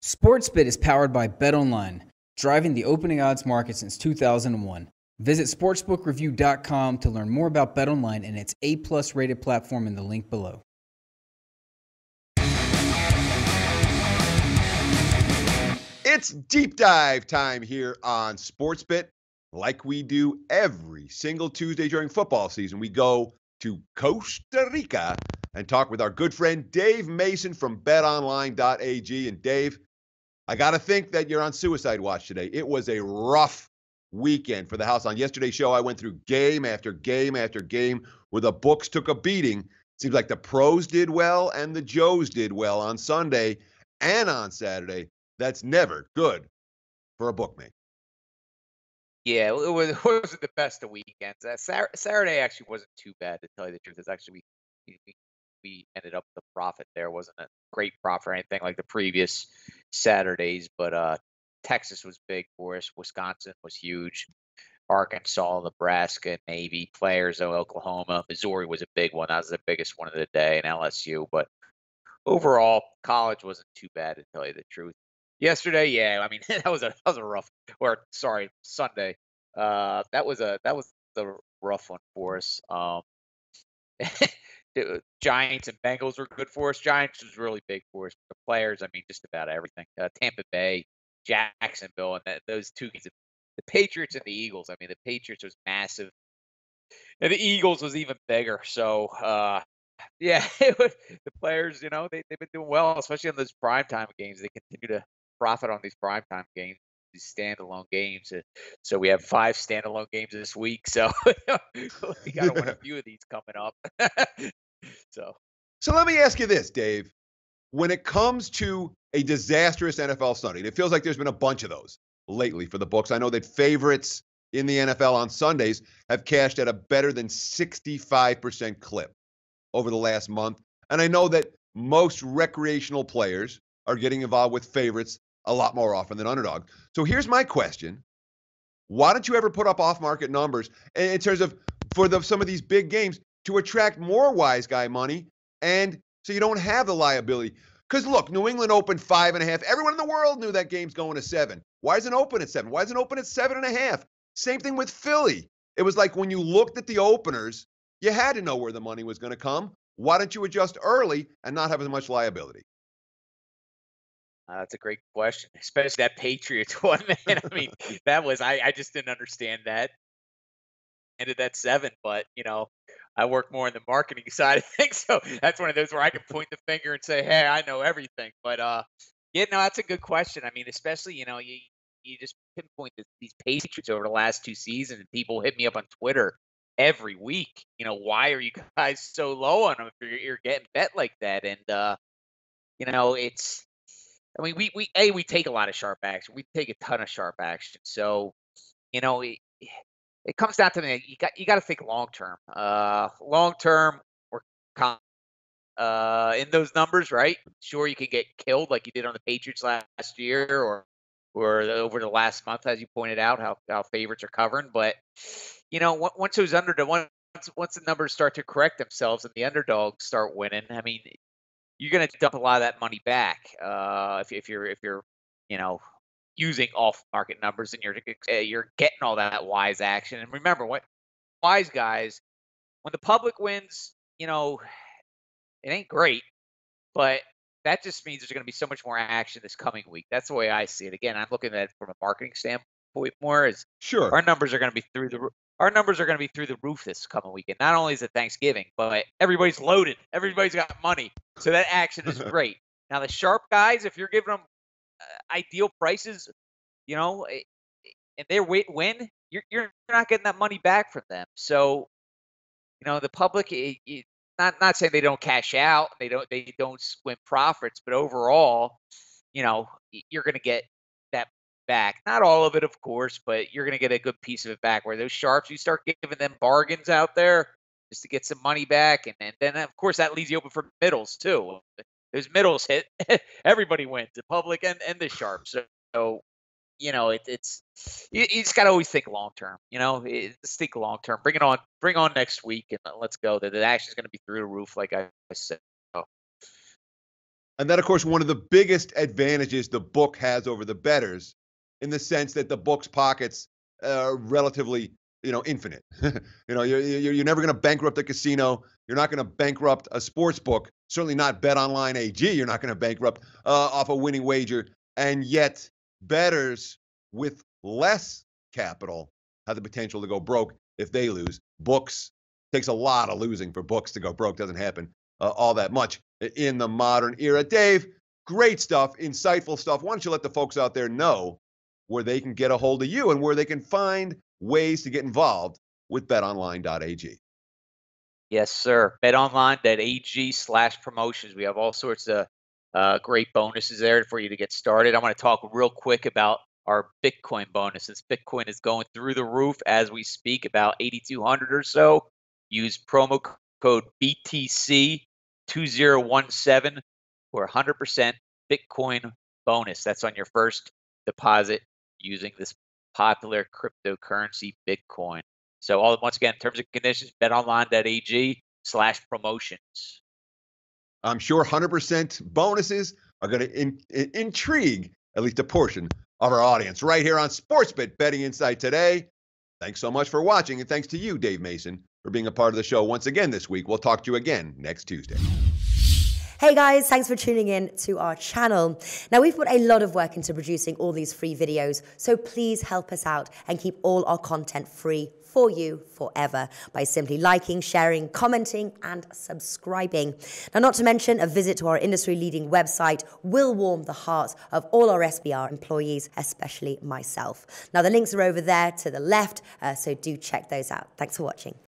Sportsbet is powered by BetOnline, driving the opening odds market since 2001. Visit sportsbookreview.com to learn more about BetOnline and its A+ rated platform in the link below. It's deep dive time here on Sportsbet. Like we do every single Tuesday during football season, we go to Costa Rica and talk with our good friend Dave Mason from betonline.ag. And Dave, I got to think that you're on suicide watch today. It was a rough weekend for the house. On yesterday's show, I went through game after game after game where the books took a beating. Seems like the pros did well and the Joes did well on Sunday and on Saturday. That's never good for a bookmaker. Yeah, it wasn't the best of weekends. Saturday actually wasn't too bad, to tell you the truth. It's actually we ended up with a profit there. It wasn't a great profit or anything like the previous Saturdays, but Texas was big for us. Wisconsin was huge. Arkansas, Nebraska, Navy players, Oklahoma, Missouri was a big one. That was the biggest one of the day, and LSU. But overall, college wasn't too bad, to tell you the truth. Yesterday, yeah, I mean that was a rough. Or sorry, Sunday. That was a rough one for us. The Giants and Bengals were good for us. Giants was really big for us. The players, I mean, just about everything. Tampa Bay, Jacksonville, and those two games. The Patriots and the Eagles. I mean, the Patriots was massive, and the Eagles was even bigger. So, yeah, the players, they've been doing well, especially on those primetime games. They continue to profit on these primetime games, these standalone games. So we have 5 standalone games this week. So we got to win a few of these coming up. So let me ask you this, Dave. When it comes to a disastrous NFL Sunday, and it feels like there's been a bunch of those lately for the books. I know that favorites in the NFL on Sundays have cashed at a better than 65% clip over the last month. And I know that most recreational players are getting involved with favorites a lot more often than underdog. So here's my question. Why don't you ever put up off-market numbers in terms of for some of these big games to attract more wise guy money, and so you don't have the liability? Because look, New England opened 5.5. Everyone in the world knew that game's going to 7. Why isn't it open at 7? Why isn't it open at 7.5? Same thing with Philly. It was like when you looked at the openers, you had to know where the money was going to come. Why don't you adjust early and not have as much liability? That's a great question, especially that Patriots one, man. I mean, that was I just didn't understand that. Ended at 7, but I work more on the marketing side of things, so that's one of those where I can point the finger and say, "Hey, I know everything." But yeah, no, that's a good question. I mean, especially you just pinpoint these Patriots over the last 2 seasons, and people hit me up on Twitter every week. Why are you guys so low on them if you're getting bet like that? And it's. I mean, we take a lot of sharp action. We take a ton of sharp action. So, it comes down to you got to think long term. Long term, we're in those numbers, right? Sure, you can get killed like you did on the Patriots last year, or over the last month, as you pointed out, how favorites are covering. But once the numbers start to correct themselves and the underdogs start winning, I mean, you're going to dump a lot of that money back if you're using off-market numbers and you're getting all that wise action. And remember, what wise guys, when the public wins, it ain't great, but that just means there's going to be so much more action this coming week. That's the way I see it. Again, I'm looking at it from a marketing standpoint more. As sure, our numbers are going to be through the roof this coming weekend. Not only is it Thanksgiving, but everybody's loaded. Everybody's got money. So that action is great. Now, the sharp guys, if you're giving them ideal prices, and they win, you're not getting that money back from them. So, the public, not saying they don't cash out, they don't swim profits, but overall, you're going to get that back. Not all of it, of course, but you're going to get a good piece of it back. Where those sharps, you start giving them bargains out there just to get some money back, and then of course that leaves you open for middles too. Those middles hit, everybody wins, the public and the sharps. So it's you just got to always think long term. Just think long term. Bring on next week, and let's go. The action is going to be through the roof, like I said. And that, of course, one of the biggest advantages the book has over the bettors, in the sense that the book's pockets are relatively, infinite. You're never going to bankrupt a casino. You're not going to bankrupt a sports book. Certainly not BetOnline AG. You're not going to bankrupt off a winning wager. And yet, bettors with less capital have the potential to go broke if they lose. Books, takes a lot of losing for books to go broke. Doesn't happen all that much in the modern era. Dave, great stuff, insightful stuff. Why don't you let the folks out there know where they can get a hold of you and where they can find ways to get involved with betonline.ag. Yes, sir. betonline.ag/promotions. We have all sorts of great bonuses there for you to get started. I want to talk real quick about our Bitcoin bonuses. Bitcoin is going through the roof as we speak, about 8,200 or so. Use promo code BTC2017 for 100% Bitcoin bonus. That's on your first deposit using this popular cryptocurrency, Bitcoin. So once again, terms and conditions, betonline.ag/promotions. I'm sure 100% bonuses are going to intrigue at least a portion of our audience right here on Sportsbet Betting Insight today. Thanks so much for watching, and thanks to you, Dave Mason, for being a part of the show once again this week. We'll talk to you again next Tuesday. Hey guys, thanks for tuning in to our channel. Now, we've put a lot of work into producing all these free videos, so please help us out and keep all our content free for you forever by simply liking, sharing, commenting, and subscribing. Now, not to mention, a visit to our industry-leading website will warm the hearts of all our SBR employees, especially myself. Now, the links are over there to the left, so do check those out. Thanks for watching.